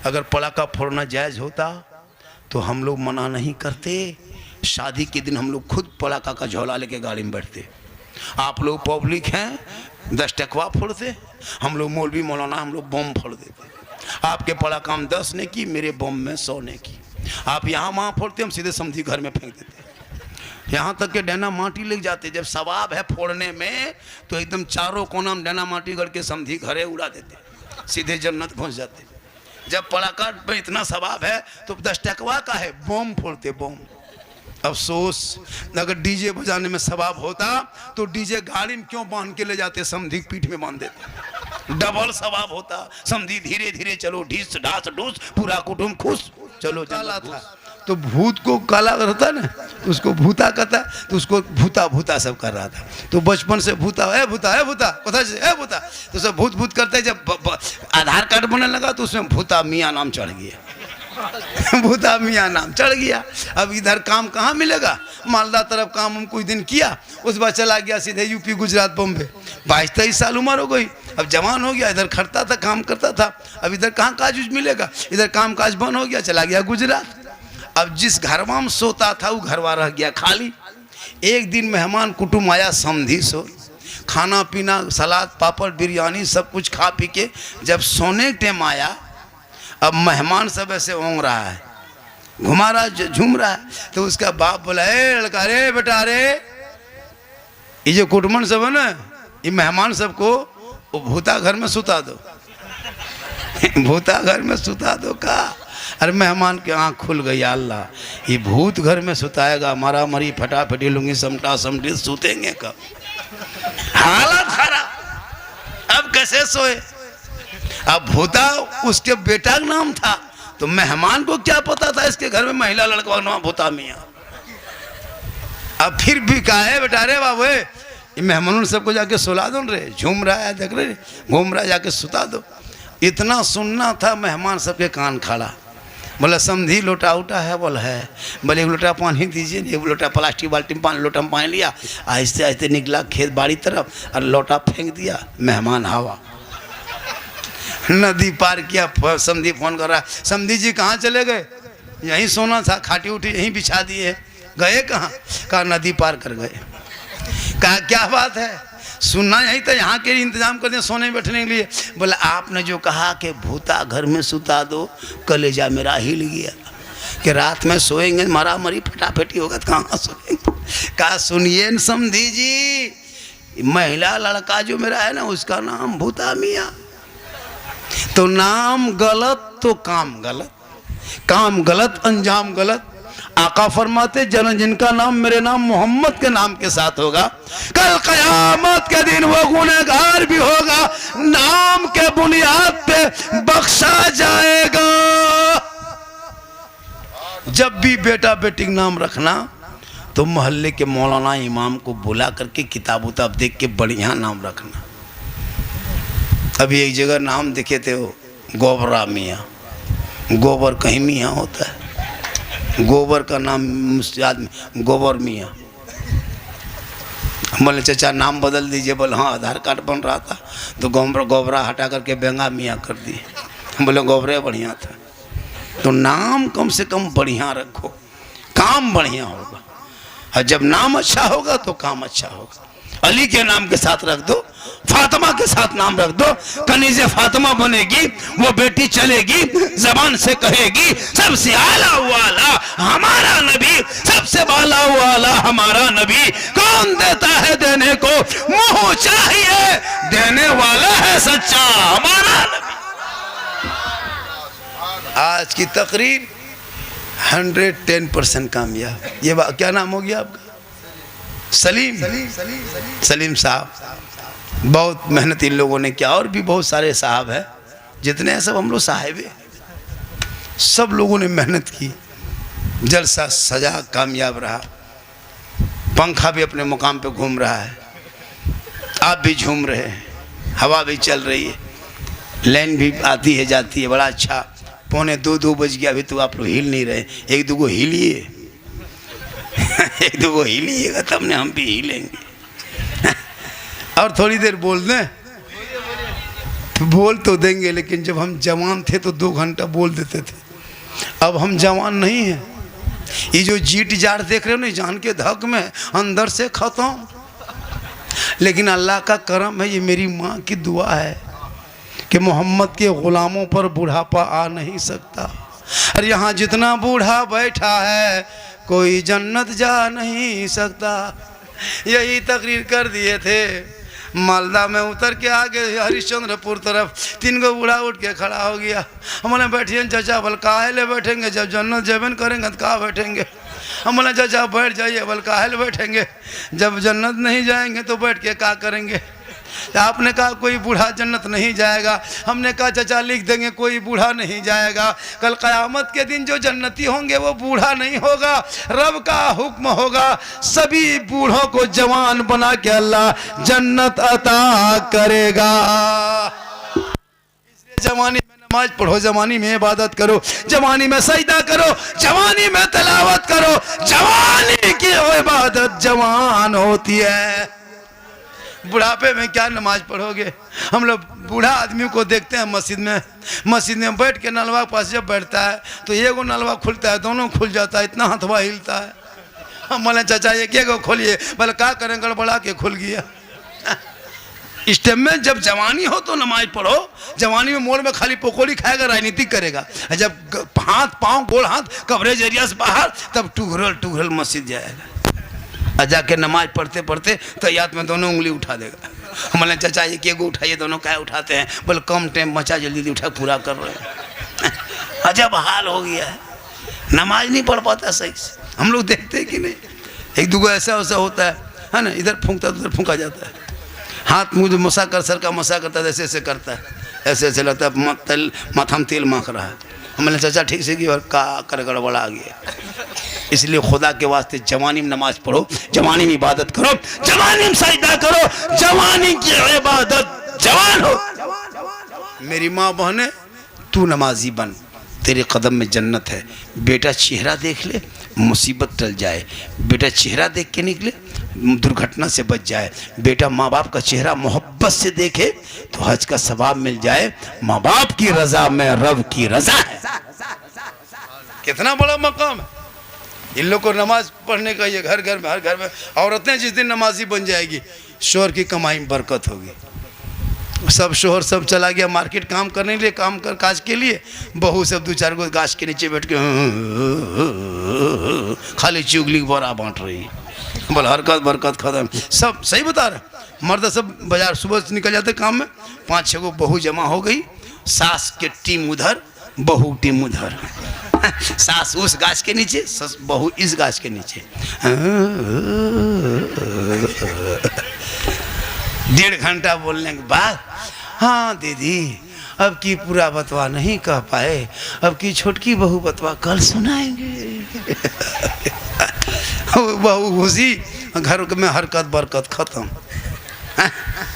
अगर पटाखा फोड़ना जायज़ होता तो हम लोग मना नहीं करते। शादी के दिन हम लोग खुद पटाखा का झोला लेके गाड़ी में बैठते। आप लोग पब्लिक हैं 10 टकवा फोड़ते, हम लोग मौलवी मौलाना हम लोग बम फोड़ देते। आपके पटाखा हम 10 ने की, मेरे बम में 100 ने की। आप यहाँ वहाँ फोड़ते, हम सीधे समझी घर में फेंक देते। यहाँ तक के डैना माटी लग जाते। जब सवाब है फोड़ने में तो एकदम चारों कोना में डैना माटी करके समझी घरे उड़ा देते, सीधे जन्नत पहुँच जाते। जब पटाखा में इतना सवाब है तो 10 टकवा का है, बम फोड़ते बम। अफसोस, अगर डीजे बजाने में सवाब होता तो डीजे गाड़ी में क्यों बांध के ले जाते, समधी पीठ में बांध देते, डबल सवाब होता। समधी धीरे धीरे चलो, ढीस ढास ढूस, पूरा कुटुंब खुश, चलो। काला था तो भूत को काला रहता ना, तो उसको भूता कहता, तो उसको भूता भूता सब कर रहा था। तो बचपन से भूता है भूता है भूता कथा है भूता, तो सब भूत भूत करते। जब आधार कार्ड बनने लगा तो उसमें भूता मियाँ नाम चढ़ गया, भूता मियाँ नाम चढ़ गया। अब इधर काम कहाँ मिलेगा, मालदा तरफ काम हम कुछ दिन किया, उस बाद चला गया सीधे यूपी गुजरात बॉम्बे। 22-23 साल उम्र हो गई, अब जवान हो गया, इधर खटता था काम करता था। अब इधर कहाँ काज मिलेगा, इधर काम काज बंद हो गया, चला गया गुजरात। अब जिस घरवा में सोता था वो घरवा रह गया खाली। एक दिन मेहमान कुटुंब आया समधी सो, खाना पीना सलाद पापड़ बिरयानी सब कुछ खा पी के जब सोने के टाइम आया, अब मेहमान सब ऐसे ओंग रहा है, घुमा रहा झूम रहा है। तो उसका बाप बोला, ए लड़का रे बेटा रे, ये जो कुटुंबन सब है ना, ये मेहमान सबको वो भूता घर में सुता दो, भूता घर में सुता दो का। अरे मेहमान की आँख खुल गई, अल्लाह ये भूत घर में सुताएगा, मारा मरी फटाफटी लूंगी समटा समटी, सुतेंगे कब। हालत खराब, अब कैसे सोए। अब भूता उसके बेटा का नाम था, तो मेहमान को क्या पता था इसके घर में महिला लड़का नाम भूता मियाँ। अब फिर भी कहा है बेटा रे बाबू, ये मेहमानों सबको जाके सुला दो रे, झूम रहा है देख रहे, घूम रहा है, जाके सुता दो। इतना सुनना था, मेहमान सबके कान खड़ा। बोला समधी लोटा उठा है, बोला है। बोले एक लोटा पानी दीजिए, एक लोटा प्लास्टिक बाल्टी में पानी, लोटा में पानी लिया, आहिस्ते आहिस्ते निकला खेत बाड़ी तरफ और लोटा फेंक दिया। मेहमान हवा नदी पार किया। समधी फोन कर रहा, समधी जी कहाँ चले गए, यहीं सोना था, खाटी उठी यहीं बिछा दिए, गए कहाँ, कहा नदी पार कर गए। कहा क्या बात है, सुनना यही था, यहाँ के इंतजाम कर दें सोने बैठने के लिए। बोला आपने जो कहा कि भूता घर में सुता दो, कलेजा मेरा हिल गया कि रात में सोएंगे मरा मरी फटाफटी होगा तो कहाँ सोएंगे। कहा सुनिए न समधी जी, महिला लड़का जो मेरा है ना उसका नाम भूता मियाँ। तो नाम गलत तो काम गलत, काम गलत अंजाम गलत। आका फरमाते जन जिनका नाम मेरे नाम मोहम्मद के नाम के साथ होगा, कल कयामत के दिन वो गुनहगार भी होगा, नाम के बुनियाद पे बख्शा जाएगा। जब भी बेटा बेटी का नाम रखना तो मोहल्ले के मौलाना इमाम को बुला करके किताब उताब देख के बढ़िया नाम रखना। अभी एक जगह नाम देखे थे वो गोबरा मियाँ, गोबर कहीं मियाँ होता है, गोबर का नाम आदमी गोबर मियाँ। बोले चाचा नाम बदल दीजिए। बोले हाँ आधार कार्ड बन रहा था तो गोबरा हटा करके बेंगा मियाँ कर दिए। बोले गोबरे बढ़िया था। तो नाम कम से कम बढ़िया रखो, काम बढ़िया होगा, और जब नाम अच्छा होगा तो काम अच्छा होगा। अली के नाम के साथ रख दो, फातिमा के साथ नाम रख दो, कनीज़े फातिमा बनेगी, वो बेटी चलेगी, जबान से कहेगी सबसे आला वाला हमारा नबी, सबसे बाला वाला हमारा नबी। कौन देता है देने को, मुंह चाहिए देने वाला है सच्चा हमारा नबी। आज की तकरीर 110% कामयाब। ये क्या नाम हो गया आपका? सलीम साहब। बहुत मेहनत इन लोगों ने किया, और भी बहुत सारे साहब हैं, जितने हैं सब हम लोग साहिब, सब लोगों ने मेहनत की। जलसा सजा कामयाब रहा, पंखा भी अपने मुकाम पे घूम रहा है, आप भी झूम रहे हैं, हवा भी चल रही है, लाइन भी आती है जाती है, बड़ा अच्छा। 1:45 बज गया, अभी तो आप लोग हिल नहीं रहे। एक दो हिलिए एक दो हिलिएगा तब ने हम भी हिलेंगे। और थोड़ी देर बोल दें, बोल तो देंगे, लेकिन जब हम जवान थे तो 2 घंटा बोल देते थे। अब हम जवान नहीं हैं। ये जो जीट जाट देख रहे हो ना, जान के धक में अंदर से खत्म। लेकिन अल्लाह का करम है, ये मेरी माँ की दुआ है कि मोहम्मद के ग़ुलामों पर बुढ़ापा आ नहीं सकता। और यहाँ जितना बूढ़ा बैठा है कोई जन्नत जा नहीं सकता। यही तकरीर कर दिए थे। मालदा में उतर के आगे हरिश्चंद्रपुर तरफ 3 गो बूढ़ा उठ के खड़ा हो गया। हमने बैठिए चाचा, बल काहे ले बैठेंगे, जब जन्नत जबन करेंगे तो कहाँ बैठेंगे। हमने चाचा बैठ जाइए, बल काहे ले बैठेंगे, जब जन्नत नहीं जाएंगे तो बैठ के क्या करेंगे। आपने कहा कोई बूढ़ा जन्नत नहीं जाएगा। हमने कहा चाचा लिख देंगे कोई बूढ़ा नहीं जाएगा। कल क़यामत के दिन जो जन्नती होंगे वो बूढ़ा नहीं होगा, रब का हुक्म होगा, सभी बूढ़ों को जवान बना के अल्लाह जन्नत अता करेगा। इसलिए जवानी में नमाज पढ़ो, जवानी में इबादत करो, जवानी में सजदा करो, जवानी में तिलावत करो। जवानी की इबादत जवान होती है। बुढ़ापे में क्या नमाज पढ़ोगे। हम लोग बूढ़ा आदमी को देखते हैं मस्जिद में बैठ के नलवा के पास जब बैठता है तो एगो नलवा खुलता है, दोनों खुल जाता है, इतना हथवा हिलता है। हम बोले चाचा एक एगो खोलिए, बोले क्या करें, गड़बड़ा के खुल गया। इस टाइम में जब जवानी हो तो नमाज पढ़ो। जवानी में मोड़ में खाली पकौड़ी खाएगा, राजनीति करेगा। जब हाथ पाँव गोल हाथ कवरेज एरिया से बाहर, तब टूघरल मस्जिद जाएगा। जाके नमाज पढ़ते पढ़ते तैयात में दोनों उंगली उठा देगा। हमने चाचा ये एगो उठाइए, दोनों क्या उठाते हैं, बोले कम टाइम बचा, जल्दी उठा पूरा कर रहे हैं। अजब हाल हो गया है, नमाज नहीं पढ़ पाता सही से। हम लोग देखते हैं कि नहीं, एक दूगो ऐसा वैसा होता है ना, इधर फूंकता है उधर फूंका जाता है। हाथ मुँह मसा कर, सर का मसा करता है, ऐसे ऐसे करता है, ऐसे ऐसे लगता है माथा में तेल माख रहा है। हमने चाचा ठीक से की और का कर गड़बड़ा आ गया। इसलिए खुदा के वास्ते जवानी में नमाज पढ़ो, जवानी में इबादत करो, जवानी में सजदा करो, जवानी की इबादत जवान हो। मेरी माँ बहने, तू नमाजी बन, तेरे कदम में जन्नत है। बेटा चेहरा देख ले मुसीबत टल जाए, बेटा चेहरा देख के निकले दुर्घटना से बच जाए, बेटा माँ बाप का चेहरा मोहब्बत से देखे तो हज का सवाब मिल जाए। माँ बाप की रजा में रब की रजा है। कितना बड़ा मकाम है इन लोग को नमाज पढ़ने का। ये घर घर में, हर घर में औरतें जिस दिन नमाजी बन जाएगी, शोहर की कमाई में बरकत होगी। सब शोहर सब चला गया मार्केट काम करने के लिए, काम कर काज के लिए, बहू सब 2-4 गो गाछ के नीचे बैठ के खाली चुगली बोरा बांट रही। बोल हरकत बरकत खत्म। सब सही बता रहे। मर्द सब बाजार सुबह से निकल जाते काम में, 5-6 गो बहू जमा हो गई, सास के टीम उधर, बहू टीम उधर। सास उस गाछ के नीचे, बहू इस गाछ के नीचे। 1.5 घंटा बोलने के बाद, हाँ दीदी अब की पूरा बतवा नहीं कह पाए, अब की छोटकी बहू बतवा कल सुनाएंगे। बहू घुसी घर में, हरकत बरकत खत्म।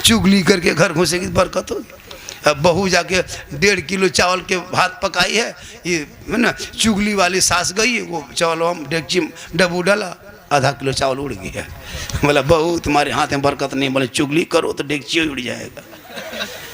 चुगली करके घर घुसेगी बरकत होगी। अब बहू जाके 1.5 किलो चावल के भात पकाई है, ये है ना, चुगली वाली सास गई, वो चावल हम डेगची डबू डाला, आधा किलो चावल उड़ गया। बोला बहू तुम्हारे हाथ में बरकत नहीं, बोले चुगली करो तो डेगची उड़ जाएगा।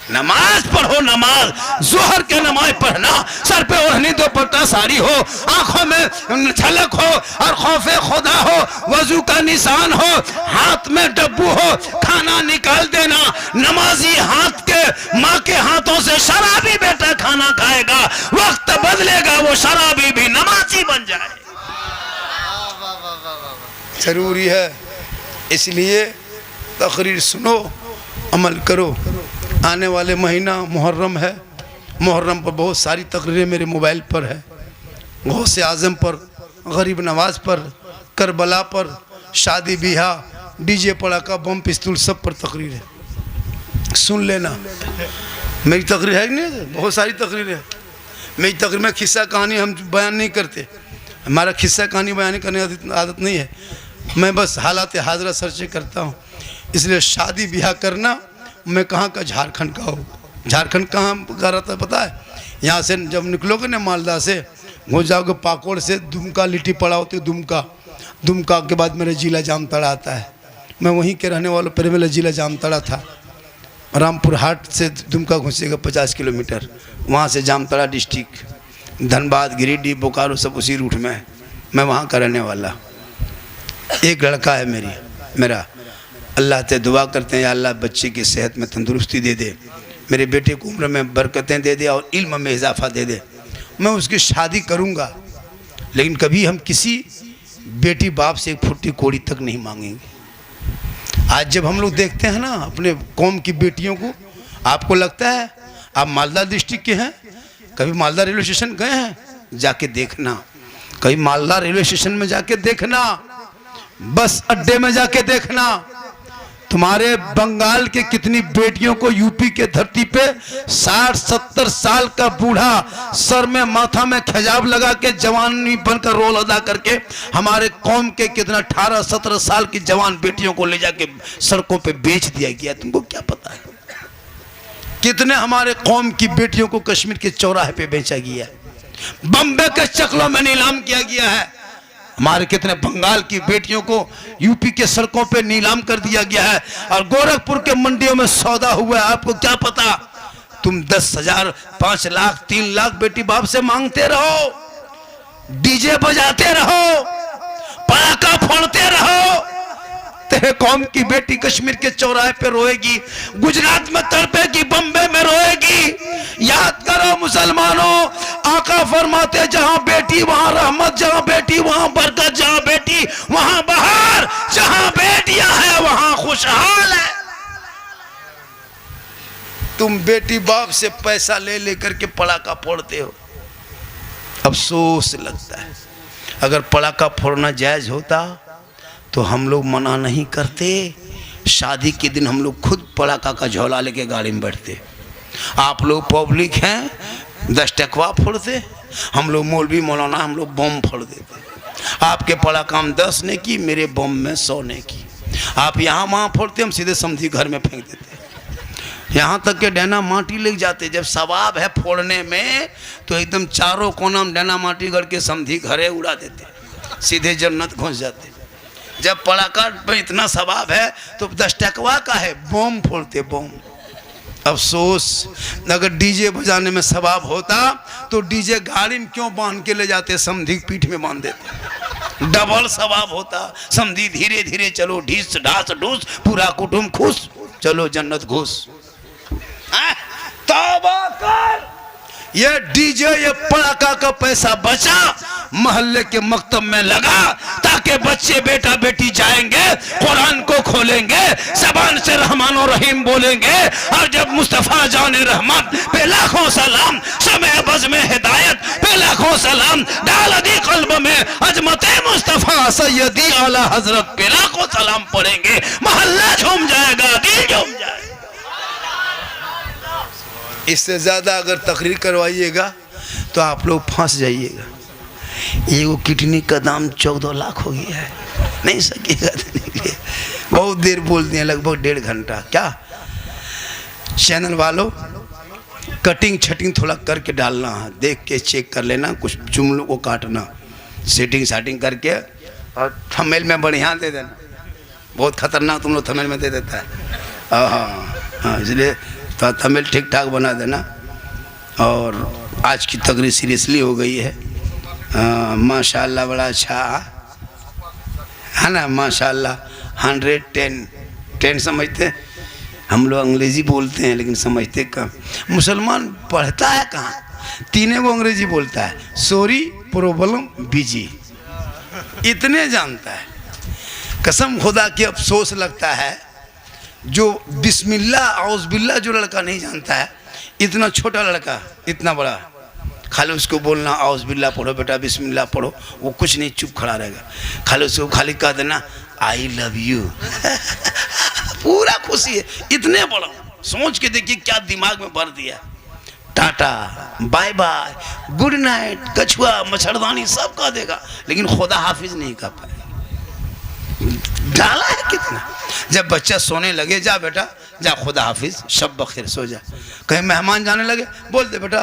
नमाज पढ़ो, नमाज जोहर के नमाज पढ़ना, सर पे ओढ़नी दुपट्टा साड़ी हो, आंखों में झलक हो और खौफे खुदा हो, वजू का निशान हो, हाथ में डब्बू हो, खाना निकाल देना। नमाजी हाथ के माँ के हाथों से शराबी बेटा खाना खाएगा, वक्त बदलेगा, वो शराबी भी नमाजी बन जाए। जरूरी है, इसलिए तकरीर सुनो, अमल करो। आने वाले महीना मुहर्रम है, मुहर्रम पर बहुत सारी तकरीरें मेरे मोबाइल पर है। गौसे आज़म पर, गरीब नवाज पर, करबला पर, शादी ब्याह, डीजे पड़ाका बम पिस्तूल सब पर तकरीर है। सुन लेना, मेरी तकरीर है नहीं, बहुत सारी तकरीर है। मेरी तकरीर में किस्सा कहानी हम बयान नहीं करते, हमारा किस्सा कहानी बयान करने आदत नहीं है। मैं बस हालात हाजरा सर्च करता हूँ। इसलिए शादी ब्याह करना, मैं कहाँ का, झारखंड का हूँ। झारखंड कहाँ का रहता है पता है? यहाँ से जब निकलोगे ना मालदा से, हो जाओगे पाकोड़ से, दुमका लिट्टी पड़ा होती है, दुमका के बाद मेरा जिला जामताड़ा आता है। मैं वहीं के रहने वालों पर, मेरा जिला जामताड़ा था। रामपुर हाट से दुमका घुसेगा 50 किलोमीटर, वहाँ से जामताड़ा डिस्ट्रिक्ट, धनबाद, गिरिडीह, बोकारो सब उसी रूट में है। मैं वहाँ का रहने वाला। एक लड़का है मेरा, अल्लाह से दुआ करते हैं या अल्लाह बच्चे की सेहत में तंदुरुस्ती दे दे, मेरे बेटे को उम्र में बरकतें दे दे और इल्म में इजाफा दे दे। मैं उसकी शादी करूँगा, लेकिन कभी हम किसी बेटी बाप से एक फुट्टी कोड़ी तक नहीं मांगेंगे। आज जब हम लोग देखते हैं ना अपने कौम की बेटियों को, आपको लगता है आप मालदा डिस्ट्रिक्ट के हैं, कभी मालदा रेलवे स्टेशन गए हैं? जाके देखना, कभी मालदा रेलवे स्टेशन में जाके देखना, बस अड्डे में जाके देखना, तुम्हारे बंगाल के कितनी बेटियों को यूपी के धरती पे 60-70 साल का बूढ़ा सर में माथा में खिजाब लगा के जवानी बनकर रोल अदा करके हमारे कौम के कितना 18-17 साल की जवान बेटियों को ले जाके सड़कों पे बेच दिया गया। तुमको क्या पता है कितने हमारे कौम की बेटियों को कश्मीर के चौराहे पे बेचा गया है, बम्बे के चकलों में नीलाम किया गया है, हमारे कितने बंगाल की बेटियों को यूपी के सड़कों पे नीलाम कर दिया गया है, और गोरखपुर के मंडियों में सौदा हुआ है। आपको क्या पता? तुम 10,000, 5 लाख, 3 लाख बेटी बाप से मांगते रहो, डीजे बजाते रहो, पटाखा फोड़ते रहो, तेरे कौम की बेटी कश्मीर के चौराहे पे रोएगी, गुजरात में तड़पेगी, बम्बे में रोएगी। याद करो मुसलमानों, आका फरमाते जहां बेटी वहां रहमत, जहां बेटी वहां बरकत, जहां बेटी वहां बहार, जहां बेटियां हैं वहां खुशहाल है। तुम बेटी बाप से पैसा ले लेकर के पटाखा फोड़ते हो, अफसोस लगता है। अगर पटाखा फोड़ना जायज होता तो हम लोग मना नहीं करते, शादी के दिन हम लोग खुद पटाखा का झोला लेके गाड़ी में बैठते। आप लोग पब्लिक हैं, 10 टकवा फोड़ते, हम लोग मौलवी मौलाना हम लोग बम फोड़ देते। आपके पटाखा हम 10 ने की, मेरे बम में 100 ने की। आप यहाँ वहाँ फोड़ते, हम सीधे समझी घर में फेंक देते। यहाँ तक के डैना माटी लग जाते। जब सवाब है फोड़ने में तो एकदम चारों कोना में डैना माटी गढ़ के समझी घरे उड़ा देते, सीधे जन्नत घुस जाते। जब पटाखा में इतना सवाब है तो 10 टकवा का है, बम फोड़ते बम। अफसोस, अगर डीजे बजाने में सवाब होता तो डीजे गाड़ी में क्यों बांध के ले जाते, समधी पीठ में बांध देते, डबल सवाब होता। समधी धीरे धीरे चलो, ढीस ढास ढूस, पूरा कुटुंब खुश, चलो जन्नत घुस। तौबा कर, ये डीजे ये पटाखा का पैसा बचा, मोहल्ले के मकतब में लगा, ताकि बच्चे बेटा बेटी जाएंगे, कुरान को खोलेंगे, ज़बान से रहमान और रहीम बोलेंगे, और जब मुस्तफ़ा जाने रहमत पे लाखों सलाम, समय बज़ में हिदायत पे लाखों सलाम, डाल दी कल्ब में अजमत मुस्तफ़ा सैयदी आला हजरत पे लाखों सलाम पढ़ेंगे, मोहल्ला झूम जाएगा, दिल झूम जाएगा। इससे ज़्यादा अगर तकरीर करवाइएगा तो आप लोग फंस जाइएगा। एगो किडनी का दाम 14 लाख हो गया है, नहीं सकेगा देने के लिए। बहुत देर बोल दिए, लगभग 1.5 घंटा। क्या चैनल वालों, कटिंग छटिंग थोड़ा करके डालना है, देख के चेक कर लेना, कुछ जुमलों को काटना, सेटिंग साटिंग करके, और थंबनेल में बढ़िया दे देना। बहुत खतरनाक तुम लोग थंबनेल में दे देता है। हाँ, इसलिए तो थंबनेल ठीक ठाक बना देना। और आज की तकरीर सीरियसली हो गई है। माशाल्लाह बड़ा अच्छा है ना, माशाल्लाह 110 समझते। हम लोग अंग्रेज़ी बोलते हैं लेकिन समझते कम। मुसलमान पढ़ता है कहाँ, 3 गो अंग्रेज़ी बोलता है, सॉरी, प्रॉब्लम, बिजी, इतने जानता है। कसम खुदा की अफसोस लगता है जो बिस्मिल्लाह औज़बिल्लाह जो लड़का नहीं जानता है, इतना छोटा लड़का इतना बड़ा, खाली उसको बोलना औज़बिल्लाह पढ़ो बेटा, बिस्मिल्लाह पढ़ो, वो कुछ नहीं, चुप खड़ा रहेगा। खाली उसको खाली कह देना आई लव यू पूरा खुशी है। इतने बड़ा, सोच के देखिए क्या दिमाग में भर दिया। Tata, bye bye, good night, कछुआ, मच्छरदानी सब कह देगा, लेकिन खुदा हाफिज नहीं कह पाएगा। डाला है कितना। जब बच्चा सोने लगे, जा बेटा जा, खुदा हाफिज, शब बखैर, सो जा। कहीं मेहमान जाने लगे, बोल दे बेटा